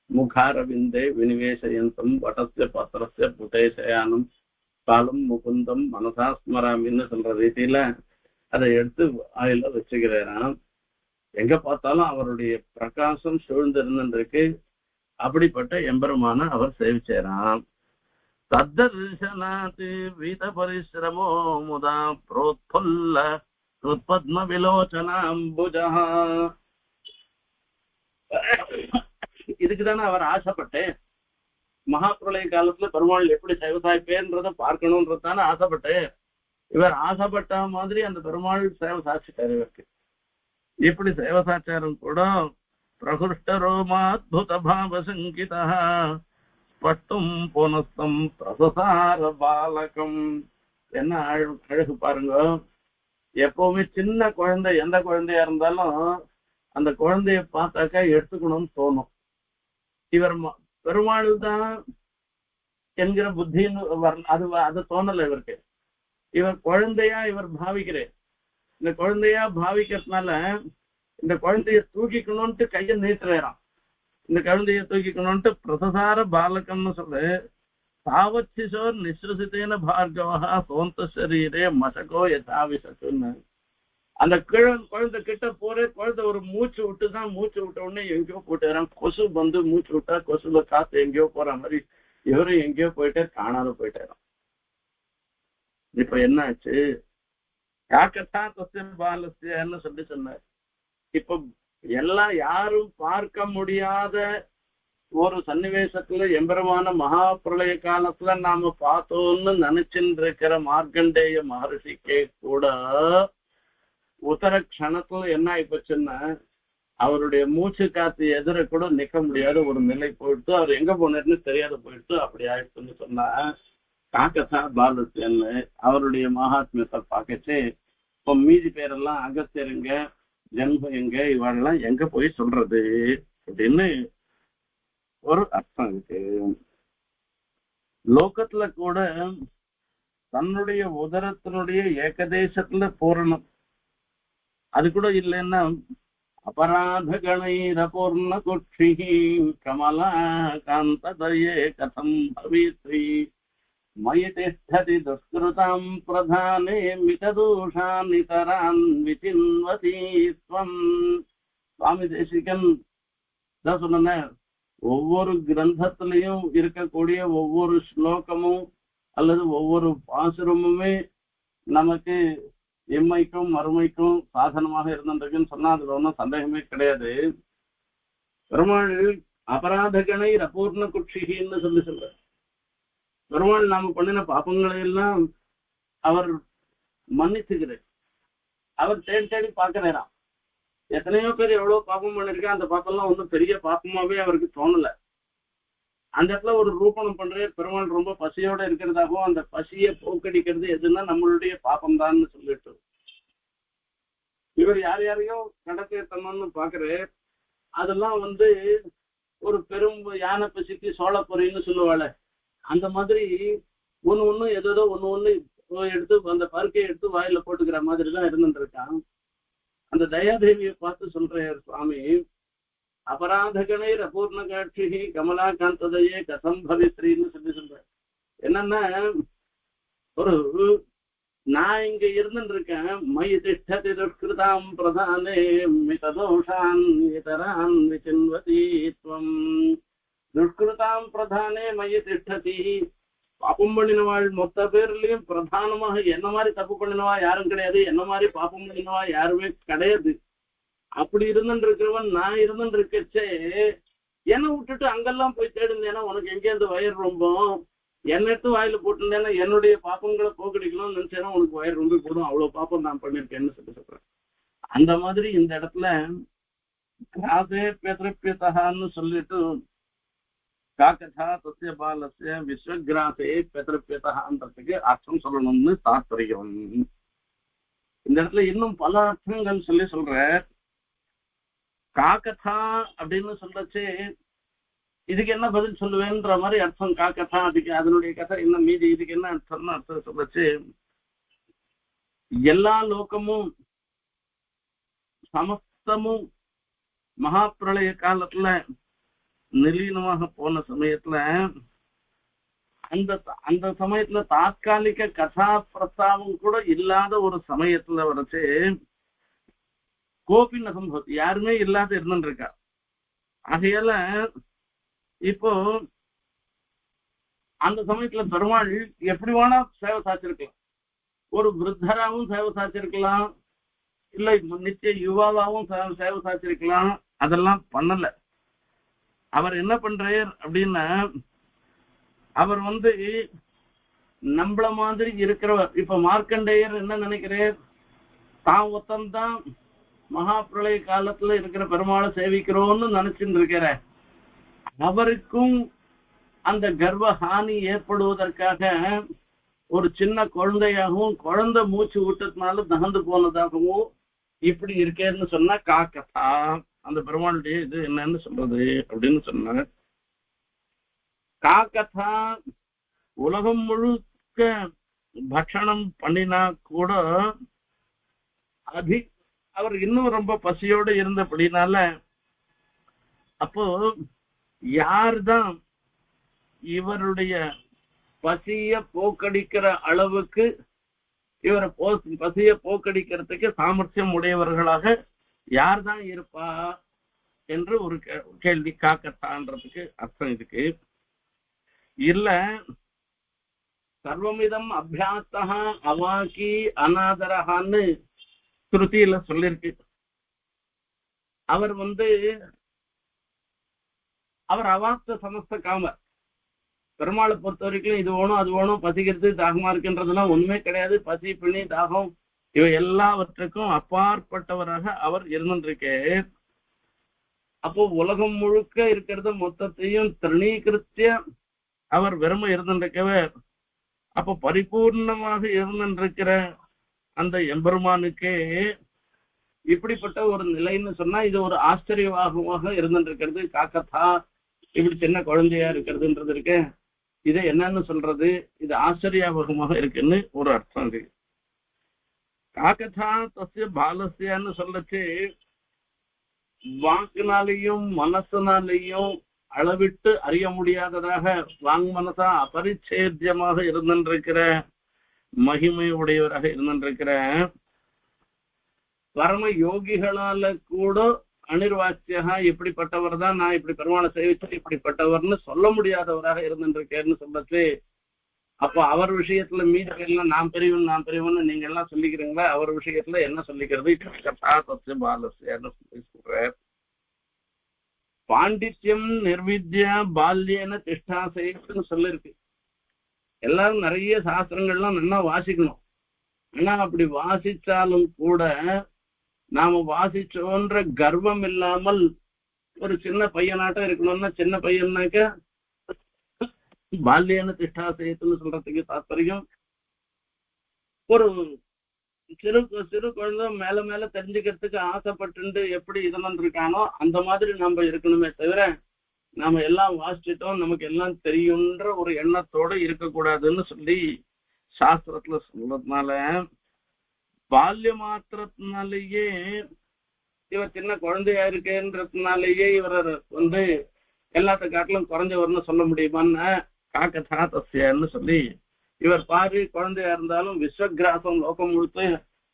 முகாரவிந்தே வினிவேசயந்தம் வடஸ்ய பத்திரஸ்ய புட்டேசயானம் காலம் முகுந்தம் மனசா ஸ்மராமின்னு சொல்ற ரீதியில அதை எடுத்து ஆயில வச்சுக்கிறான். எங்க பார்த்தாலும் அவருடைய பிரகாசம் சூழ்ந்திருந்திருக்கு. அப்படிப்பட்ட எம்பெருமான அவர் சேவிச்சாராம். தத்தர்ஷனாத் வீத பரிசிரமோ முதா புரோத்புல்ல பத்ம விலோச்சனாம்புஜா. இதுக்குதானே அவர் ஆசைப்பட்டேன். மகாபிரளய காலத்துல பெருமாள் எப்படி சேவசாய்ப்பேன்றத பார்க்கணும்ன்றதானே ஆசைப்பட்டேன். இவர் ஆசைப்பட்ட மாதிரி அந்த பெருமாள் சேவை சாட்சிட்டார். இவருக்கு இப்படி சேவசாச்சாரம் கூட பிரகுஷ்ட ரோமாத்புத பாவ சங்கிதா பட்டும் புனஸ்தம் பிரசசார பாலகம். என்ன அழகு பாருங்க. எப்பவுமே சின்ன குழந்தை எந்த குழந்தையா இருந்தாலும் அந்த குழந்தைய பார்த்தாக்கா எடுத்துக்கணும்னு தோணும். இவர் பெருமாள் தான் என்கிற புத்தின்னு அது தோணல இவருக்கு. இவர் குழந்தையா இவர் பாவிக்கிறேன். இந்த குழந்தையா பாவிக்கிறதுனால இந்த குழந்தைய தூக்கிக்கணும்ட்டு கையை நீட்டுறாராம். இந்த குழந்தைய தூக்கிக்கணும்ட்டு பிரசசார பாலகம்னு சொல்லு தாவச்சிசோர் நிஸ்வசித்தேன பார்கவா சோந்த சரீரே மசகோ யதாவிசத்துன்னு. அந்த குழந்தை கிட்ட போற குழந்தை ஒரு மூச்சு விட்டுதான், மூச்சு விட்ட உடனே எங்கேயோ போயிட்டாராம். கொசு வந்து மூச்சு விட்டா கொசுல காத்து எங்கேயோ போற மாதிரி இவரும் எங்கேயோ போயிட்டு காணாத போயிட்டாராம். இப்ப என்ன ஆச்சு? காக்கத்தா தஸ்ய பாலஸ்யன்னு சொல்லி சொன்னார். இப்ப எல்லாம் யாரும் பார்க்க முடியாத ஒரு சன்னிவேசத்துல எம்பெருமான மகா பிரளய காலத்துல நாம பார்த்தோம்னு நினைச்சுட்டு இருக்கிற மார்க்கண்டேய மகர்ஷிக்கே கூட உத்தர க்ஷணத்துல என்ன ஆயிப்போச்சுன்னா அவருடைய மூச்சு காத்து எதிர கூட நிக்க முடியாத ஒரு நிலை போயிட்டு அவர் எங்க போனேன்னு தெரியாத போயிட்டு அப்படி ஆயிடுச்சுன்னு சொன்னா காக்கத்தா பாலஸ்யன்னு அவருடைய மகாத்மியத்தை பார்க்கச்சு இப்போ மீதி பேரெல்லாம் அகஸ்தியர் எங்க, ஜென்மம் எங்க, இவாளெல்லாம் எங்க போய் சொல்றது அப்படின்னு ஒரு அர்த்தம் இருக்கு. லோகத்துல கூட தன்னுடைய உதரத்தினுடைய ஏகதேசத்துல பூரணம் அது கூட இல்லைன்னா அபராத கணைரபூர்ண குட்சி கமலா காந்ததயே கதம் பவித்ரி மயதிஷ்டதி துஷ்கிருதாம் பிரதானே மிததூஷான் நிதரான் விசின்வதி ஸ்வம். சுவாமி தேசிகன் தான் சொன்ன ஒவ்வொரு கிரந்தத்திலையும் இருக்கக்கூடிய ஒவ்வொரு ஸ்லோகமும் அல்லது ஒவ்வொரு பாசுரமுமே நமக்கு இம்மைக்கும் மறுமைக்கும் சாதனமாக இருந்திருக்குன்னு சொன்னா அதுல ஒன்றும் சந்தேகமே கிடையாது. பெருமாள் அபராதகனை அபூர்ண குட்சிகின்னு சொல்லி சொல்ற. பெருமாள் நாம பண்ணின பாப்பங்களை எல்லாம் அவர் மன்னிச்சுக்கிறார். அவர் தேடி தேடி பார்க்கிறாராம். எத்தனையோ பேர் எவ்வளவு பாப்பம் பண்ணிருக்கா, அந்த பாப்பெல்லாம் ஒன்றும் பெரிய பாப்பமாவே அவருக்கு தோணல. அந்த இடத்துல ஒரு ரூபணம் பண்ற பெருமாள் ரொம்ப பசியோட இருக்கிறதாகவும் அந்த பசியை போக்கடிக்கிறது எதுன்னா நம்மளுடைய பாப்பம் தான்னு சொல்லிட்டு இவர் யார் யாரையோ கடத்தணும்னு பாக்குறாரு. அதெல்லாம் ஒரு பெரும் யானை பசிக்கு சோழப்பொறின்னு சொல்லுவாள். அந்த மாதிரி ஒண்ணு ஏதோ ஒண்ணு எடுத்து அந்த பருக்கையை எடுத்து வாயில போட்டுக்கிற மாதிரி தான் இருந்துட்டு இருக்கான். அந்த தயாதேவியை பார்த்து சொல்றார் சுவாமி, அபராதகனை அபூர்ண காட்சி கமலா காந்ததையே கதம் பவித்ரின்னு சொல்லி சொல்ற. என்னன்னா ஒரு நான் இங்க இருந்துட்டு இருக்கேன். மயி திஷ்டதி துஷ்கிருதாம் பிரதானே மிததோஷான் இதரான் விசின்வதி த்வம். துஷ்கிருதாம் பிரதானே மயி திஷ்டதி. பாப்பம் பண்ணினவாள் மொத்த பேர்லயும் பிரதானமாக என்ன மாதிரி தப்பு பண்ணினவா யாரும் கிடையாது, என்ன மாதிரி பாப்பம் பண்ணினவா யாருமே கிடையாது. அப்படி இருந்துட்டு இருக்கிறவன் நான் இருந்துட்டு இருக்கச்சே என்னை விட்டுட்டு அங்கெல்லாம் போய் தேடுந்தேன்னா உனக்கு எங்கேருந்து வயிறு ரொம்ப என்ன எடுத்து வாயில போட்டுருந்தேன்னா என்னுடைய பாப்பங்களை போக்கடிக்கணும்னு நினைச்சேன்னா உனக்கு வயிறு ரொம்ப போடும். அவ்வளவு பாப்பம் நான் பண்ணிருக்கேன்னு சொல்லி சொல்றேன். அந்த மாதிரி இந்த இடத்துல கிராசே பெத்ரப்பியதான்னு சொல்லிட்டு காக்கதா தஸ்ய பாலஸ்ய விஸ்வகிராசே பெத்ரப்பியதான்றதுக்கு அர்த்தம் சொல்லணும்னு தாத்பரியம். இந்த இடத்துல இன்னும் பல அர்த்தங்கள் சொல்லி சொல்ற. காக்கதா அப்படின்னு சொல்லச்சு இதுக்கு என்ன பதில் சொல்லுவேன்ற மாதிரி அர்த்தம். காக்கதா அதுக்கு அதனுடைய கதை இன்னும் மீதி இதுக்கு என்ன அர்த்தம்னு அர்த்தம் சொல்லச்சு எல்லா லோகமும் சமஸ்தமும் மகாபிரளய காலத்துல நிலீனமாக போன சமயத்துல அந்த சமயத்துல தாத்காலிக கதா பிரஸ்தாவம் கூட இல்லாத ஒரு சமயத்துல வரைச்சு கோபின் அசம்பவம் யாருமே இல்லாத இருந்துட்டு இருக்கா. ஆகையால இப்போ அந்த சமயத்துல பெருமாள் எப்படி வேணா சேவை சாச்சிருக்கலாம். ஒரு விருத்தராவும் சேவை சாச்சிருக்கலாம், இல்ல நித்திய யுவாவாவும் சேவை சாச்சிருக்கலாம். அதெல்லாம் பண்ணல. அவர் என்ன பண்றார் அப்படின்னா அவர் நம்மள மாதிரி இருக்கிறவர். இப்ப மார்க்கண்டேயர் என்ன நினைக்கிறார், தான் ஒத்தந்தான் மகா பிரளய காலத்துல இருக்கிற பெருமாளை சேவிக்கிறோம்னு நினைச்சுட்டு இருக்கிற. அவருக்கும் அந்த கர்வ ஹானி ஏற்படுவதற்காக ஒரு சின்ன குழந்தையாகவும் குழந்தை மூச்சு விட்டதுனால தகந்து போனதாகவும் இப்படி இருக்கேன்னு சொன்னா காக்கதா அந்த பெருமாளுடைய இது என்னன்னு சொல்றது அப்படின்னு சொன்னார். காக்கதா உலகம் முழுக்க பட்சணம் பண்ணினா கூட அவர் இன்னும் ரொம்ப பசியோடு இருந்தபடினால அப்போ யார்தான் இவருடைய பசிய போக்கடிக்கிற அளவுக்கு இவரை பசிய போக்கடிக்கிறதுக்கு சாமர்த்தியம் உடையவர்களாக யார்தான் இருப்பா என்று ஒரு கேள்வி காக்கத்தான்றதுக்கு அர்த்தம் இதுக்கு இல்ல. சர்வமிதம் அபியாத்தா அவாக்கி அநாதரகான்னு ஸ்ருதியில சொல்லிருக்கு. அவர் அவர் அவாப்த சமஸ்த காமர். பெருமாளை பொறுத்த வரைக்கும் இது வேணும் அது வேணும் பசிக்கிறது தாகமா இருக்குன்றதுலாம் ஒண்ணுமே கிடையாது. பசி பிணி தாகம் இவை எல்லாவற்றுக்கும் அப்பாற்பட்டவராக அவர் இருந்துருக்கு. அப்போ உலகம் முழுக்க இருக்கிறத மொத்தத்தையும் திரணீகிருத்திய அவர் வெறும இருந்துருக்கவர். அப்போ பரிபூர்ணமாக இருந்திருக்கிற அந்த எம்பெருமானுக்கே இப்படிப்பட்ட ஒரு நிலைன்னு சொன்னா இது ஒரு ஆச்சரியமாக இருந்துருக்கிறது. காக்கத்தா இப்படி சின்ன குழந்தையா இருக்கிறதுன்றது இருக்கு. இதை என்னன்னு சொல்றது? இது ஆச்சரியாபகமாக இருக்குன்னு ஒரு அர்த்தம் இருக்கு. காக்கதா தஸ்ய பாலசியான்னு சொல்லச்சு வாக்குனாலையும் மனசனாலையும் அளவிட்டு அறிய முடியாததாக வாங் மனசா அபரிச்சேத்தியமாக இருந்திருக்கிற மகிமை உடையவராக இருந்திருக்கிற பரம யோகிகளால கூட அனிர்வாச்சியா இப்படிப்பட்டவர் தான், நான் இப்படி பெருமாளை சேவிச்சு இப்படிப்பட்டவர்னு சொல்ல முடியாதவராக இருந்துருக்கேன்னு சொல்லச்சு. அப்போ அவர் விஷயத்துல மீதி எல்லாம் நான் பெரியவன் நீங்க எல்லாம் சொல்லிக்கிறீங்களா? அவர் விஷயத்துல என்ன சொல்லிக்கிறது? கதா சத்திய பாலசியான்னு சொல்லி சொல்ற. பாண்டித்யம் நிர்வித்யா பால்யன திஷ்டாசைன்னு சொல்லிருக்கு. எல்லாரும் நிறைய சாஸ்திரங்கள்லாம் நல்லா வாசிக்கணும். ஆனா அப்படி வாசிச்சாலும் கூட நாம வாசிச்சோன்ற கர்வம் இல்லாமல் ஒரு சின்ன பையனாட்டம் இருக்கணும்னா, சின்ன பையனாக்க பால்யன திஷ்டாசயத்துன்னு சொல்றதுக்கு தாத்பரியம் ஒரு சிறு குழந்தை மேல மேல தெரிஞ்சுக்கிறதுக்கு ஆசைப்பட்டு எப்படி இதெல்லாம் இருக்கானோ அந்த மாதிரி நம்ம இருக்கணுமே தவிர நாம எல்லாம் வாசிச்சிட்டோம் நமக்கு எல்லாம் தெரியும்ன்ற ஒரு எண்ணத்தோட இருக்கக்கூடாதுன்னு சொல்லி சாஸ்திரத்துல சொல்றதுனால பால்ய மாத்திரத்தினாலேயே இவர் சின்ன குழந்தையா இருக்கேன்றதுனாலேயே இவர் எல்லாத்த காட்டிலும் குறைஞ்சவர்னு சொல்ல முடியுமான்னு காக்கதா தஸ்யன்னு சொல்லி இவர் பாரு குழந்தையா இருந்தாலும் விஸ்வகிராசம் லோகம் முழுத்து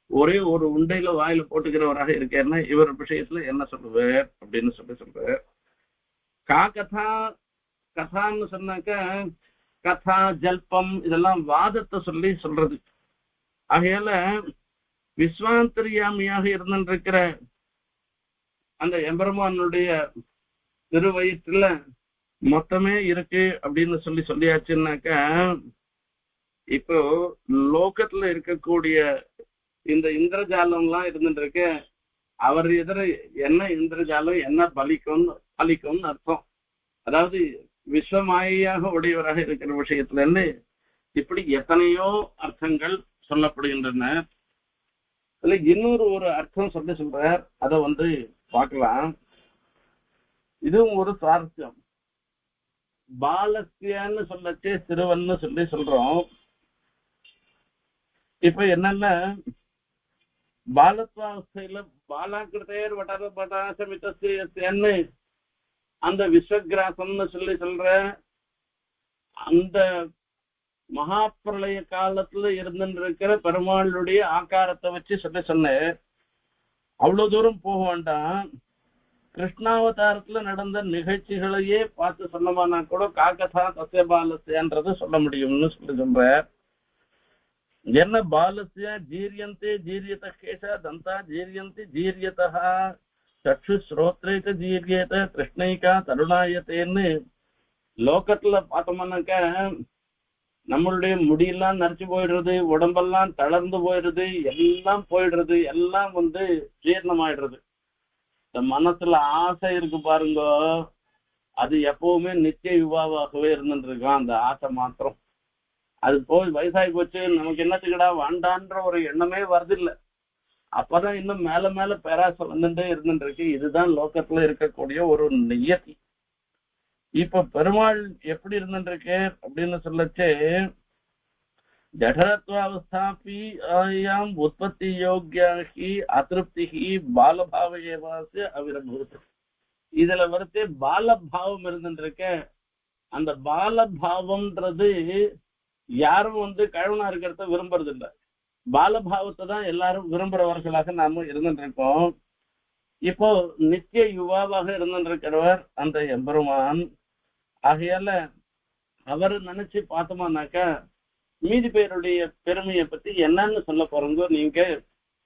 ஒரே ஒரு உண்டையில வாயில போட்டுக்கிறவராக இருக்கேன்னா இவர் விஷயத்துல என்ன சொல்லுவார் அப்படின்னு சொல்றார். காக்கதா கதான்னு சொன்னாக்க கதா ஜல்பம் இதெல்லாம் வாதத்தை சொல்லி சொல்றது. ஆகையால விஸ்வாந்தரியாமியாக இருந்திருக்கிற அந்த எம்பெருமானுடைய திருவயிற்றுல மொத்தமே இருக்கு அப்படின்னு சொல்லியாச்சுன்னாக்க இப்போ லோகத்துல இருக்கக்கூடிய இந்த இந்திரஜாலம் எல்லாம் இருந்துருக்கு. அவர் எதிர என்ன இந்திரஜாலம் என்ன பலிக்கும்னு அர்த்தம். அதாவது விஸ்வமாயாக உடையவராக இருக்கிற விஷயத்துல இருந்து இப்படி எத்தனையோ அர்த்தங்கள் சொல்லப்படுகின்றன. அதுல இன்னொரு ஒரு அர்த்தம் சொல்றார். அதை பார்க்கலாம். இதுவும் ஒரு சார்த்தியம். பாலசியான்னு சொல்லச்சே சிறுவன்னு சொல்றோம். இப்ப என்னன்னா பாலத்வாவஸ்தையில பாலாக்கிருத்தையர் வட்டார பட்டாசமித்தன்னு அந்த விஸ்வகிராசம்னு சொல்ற அந்த மகாப்பிரளய காலத்துல இருந்துருக்கிற பெருமாளுடைய ஆக்காரத்தை வச்சு சொன்னேன். அவ்வளவு தூரம் போக வேண்டாம். கிருஷ்ணாவதாரத்துல நடந்த நிகழ்ச்சிகளையே பார்த்து சொன்னமானா கூட காக்கதா தஸ்ய பாலசியான்றது சொல்ல முடியும்னு சொல்ற. என்ன பாலசியா ஜீரியந்தே ஜீரியத கேசா தந்தா ஜீரியந்தி ஜீரியதா சக்ஷு ஸ்ரோத்ரேக ஜீரியத கிருஷ்ணைகா தருணாயத்தேன்னு லோகத்துல பார்த்தோம்னாக்க நம்மளுடைய முடியெல்லாம் நரைச்சு போயிடுறது, உடம்பெல்லாம் தளர்ந்து போயிடுறது, எல்லாம் போயிடுறது, எல்லாம் ஜீர்ணமாயிடுறது. இந்த மனசுல ஆசை இருக்கு பாருங்க, அது எப்பவுமே நித்திய யுவாவாகவே இருந்துட்டு இருக்கான் அந்த ஆசை மாத்திரம். அது போய் வயசாகி போச்சு, நமக்கு என்னத்துக்கடா வாண்டான்ற ஒரு எண்ணமே வருதில்லை. அப்பதான் இன்னும் மேல மேல பேராசை வந்துட்டே இருந்துட்டு இருக்கு. இதுதான் லோகத்துல இருக்கக்கூடிய ஒரு நியதி. இப்ப பெருமாள் எப்படி இருந்துட்டு இருக்கு அப்படின்னு சொல்லச்சு, ஜடரத்வாவஸ்தாபி ஆயாம் உற்பத்தி யோகியாகி அதிருப்திகி பாலபாவயேவாசு அவிரபூத். இதுல வரத்தே பாலபாவம் இருந்துட்டு இருக்க. அந்த பாலபாவம்ன்றது யாரும் கழவனா இருக்கிறத விரும்புறது இல்லை. பாலபாவத்தை தான் எல்லாரும் விரும்புறவர்களாக நாம இருந்துட்டு இருக்கோம். இப்போ நித்திய யுவாவாக இருந்துட்டு இருக்கிறவர் அந்த எம்பெருமான். ஆகையால அவர் நினைச்சு பார்த்தோமானாக்கா மீதி பேருடைய பெருமையை பத்தி என்னன்னு சொல்ல போறோங்க நீங்க.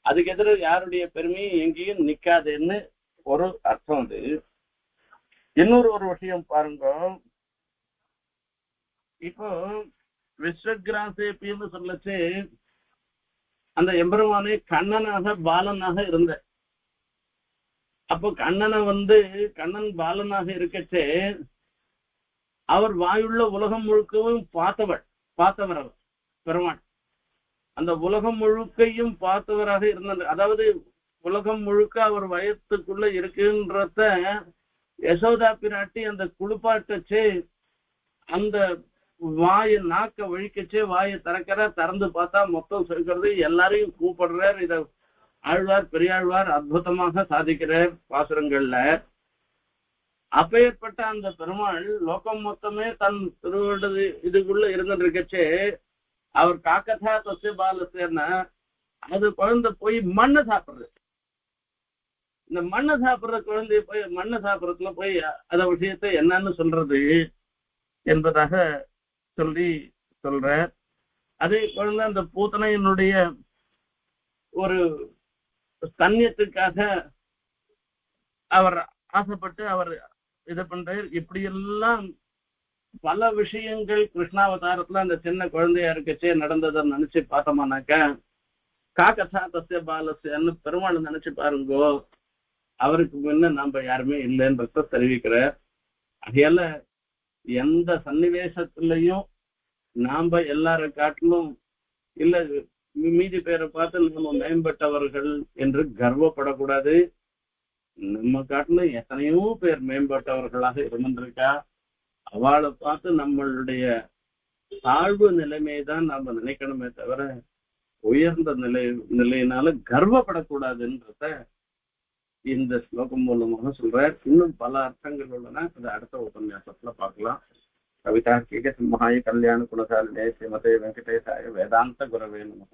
அதுக்கு எதிர யாருடைய பெருமையும் எங்கேயும் நிக்காதுன்னு ஒரு அர்த்தம். அது இன்னொரு ஒரு விஷயம் பாருங்க. இப்போ விஸ்வகிராசேபின்னு சொல்லச்சு அந்த எம்பெருமானே கண்ணனாக பாலனாக இருந்த. அப்போ கண்ணனை கண்ணன் பாலனாக இருக்கச்சே அவர் வாயுள்ள உலகம் முழுக்கவும் பார்த்தவர் அவர் பெருமாள். அந்த உலகம் முழுக்கையும் பார்த்தவராக இருந்தார். அதாவது உலகம் முழுக்க அவர் வயத்துக்குள்ள இருக்குன்றத யசோதா பிராட்டி அந்த குளிப்பாட்டச்சே அந்த வாயை நாக்க வழிக்கச்சே வாயை திறந்து பார்த்தா மொத்தம் சொல்கிறது எல்லாரையும் கூப்பிடுறார். இத ஆழ்வார் பெரியாழ்வார் அற்புதமாக சாதிக்கிறார் பாசுரங்கள்ல. அப்பேற்பட்ட அந்த பெருமாள் லோகம் மொத்தமே தன் திருவள்ளது இதுக்குள்ள இருந்துட்டு இருக்கச்சே அவர் காக்கதா தொசை பாலசேர்னா அது குழந்தை போய் மண்ணை சாப்பிடுறது. இந்த மண்ணை சாப்பிடுற குழந்தைய போய் மண்ணை சாப்பிடறதுல போய் அத விஷயத்த என்னன்னு சொல்றது என்பதாக சொல்ற. அதே குழந்தை அந்த பூத்தனையினுடைய ஒரு ஸ்தன்யத்துக்காக அவர் ஆசைப்பட்டு அவர் இதை பண்றார். இப்படியெல்லாம் பல விஷயங்கள் கிருஷ்ணாவதாரத்துல அந்த சின்ன குழந்தையா இருக்கச்சே நடந்ததை நினைச்சு பார்த்தோமானாக்க காக்கதா தஸ்ய பாலஸ்யன்னு பெருமாள் நினைச்சு பாருங்கோ. அவருக்கு முன்ன நாம யாருமே இல்லைன்றத தெரிவிக்கிற. அதையால எந்த சன்னிவேசத்திலையும் நாம எல்லார காட்டிலும் இல்ல மீதி பேரை பார்த்து நம்ம மேம்பட்டவர்கள் என்று கர்வப்படக்கூடாது. நம்ம காட்டிலும் எத்தனையோ பேர் மேம்பட்டவர்களாக இருந்திருக்கா. அவளை பார்த்து நம்மளுடைய தாழ்வு நிலைமைதான் நாம நினைக்கணுமே தவிர உயர்ந்த நிலையினால கர்வப்படக்கூடாதுன்றத இந்த ஸ்லோகம் மூலமாக சொல்றார். இன்னும் பல அர்த்தங்கள் உள்ளன. அதை அடுத்த உபன்யாசத்துல பார்க்கலாம். கவிதார்க்கிக சிம்ஹாய கல்யாண குணசாலினே ஸ்ரீமதே வெங்கடேசாய வேதாந்த குரவே நமः.